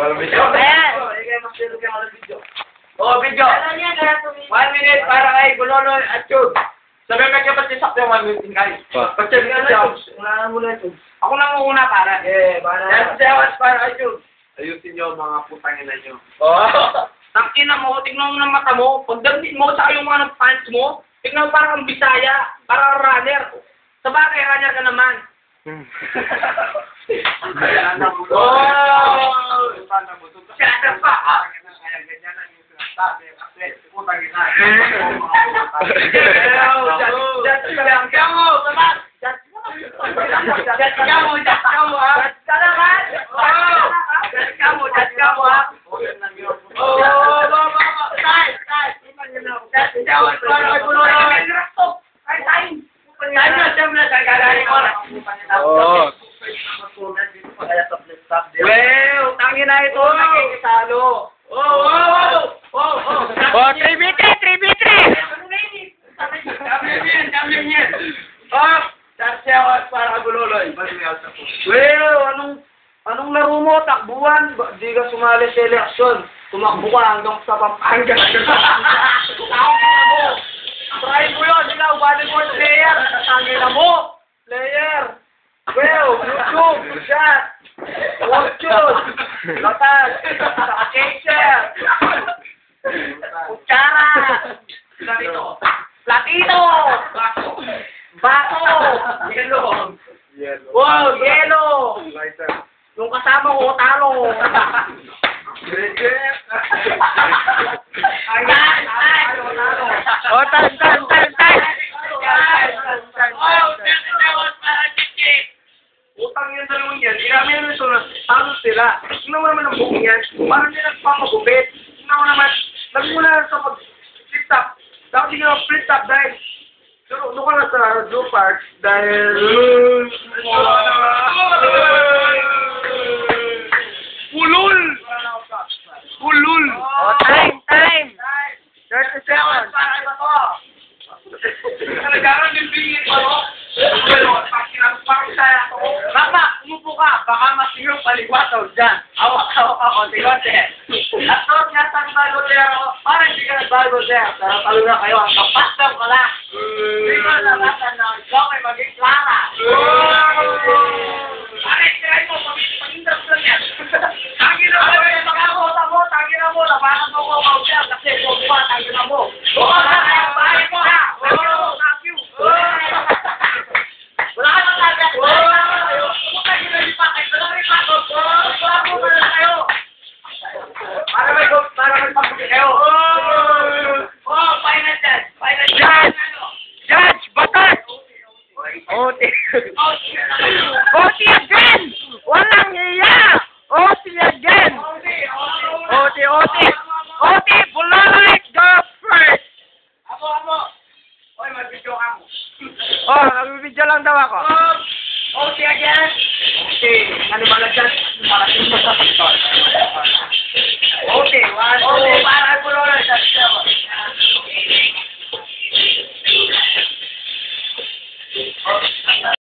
Walang video. Ayan. Oh, video. 1 minute para kay Bulolo at Chug. Sabi ka kapag sisakto yung 1 minute kayo. Pag-check nga siya. Unahan mo na Chug. Ako na muna para. Para. Yan para kay Chug. Ayusin nyo mga putang ina nyo. Oh. Tangina mo, tignan mo ng mata mo. Pagdating mo sa yung mga pants mo, tignan mo parang bisaya, parang runner. Sa bagay, runner ka naman. Oh! Shut pa! Well, tangin na ito, nakikisalo. Oh, 3v3, 3v3! Dami yan. Oh, sasyawas para Buloloy. Well, anong laro mo? Takbuhan? Di ka sumali sa eleksyon. Tumakbo ka hanggang sa Pampanga. Try mo yun, ikaw, volleyball player. Tangin na mo. Player. Well, YouTube, shot. Watchos. Latas. Catcher. Kutsara. Platino. Bato. Yellow. Wow, yellow. Yung kasama ko, talo. Ayan. Oh, time. Utang yan dalawang yan. Irami naman ito na talo sila. Tingnan mo naman ang buong yan. Parang nila pangagupit. Tingnan mo naman. Nagmula sa mag-flip top. Dapat hindi ka flip top dahil doon ka na sa Blue Park dahil Ulul! Oh, time! 30 seconds! Nagkaroon din bingin pa mo. Mama, umupo ka. Baka masiro paliwataw dyan. Awak-awak ako. Tigote. At doon nga sa bago siya ako. Parang hindi ka nagbago siya. Pero talo na kayo. Ang kapastam ka lang. Hindi ko nalasan na ikaw ay maging Clara. Aray, try mo. Pag-indap lang yan. Tangin na mo. Pagkakota mo. Tangin na mo. Labanan mo ko siya. Kasi huwag pa. Tangin na mo. Oo, kaya bahay mo ha. Oo, thank you. Wala ka lang agad. Huwag kayo nalipak. Wala rin pa. Wala mo na kayo. Para may pagputi kayo. Oh, final judge. Judge, batas! OT again! Walang iya! OT again! OT, Buloloy, go first! Ako. Oy, mag-video ka mo. Oh, nagbibidyo lang daw ako. OT again. Okay, ano ba na dyan? Malaking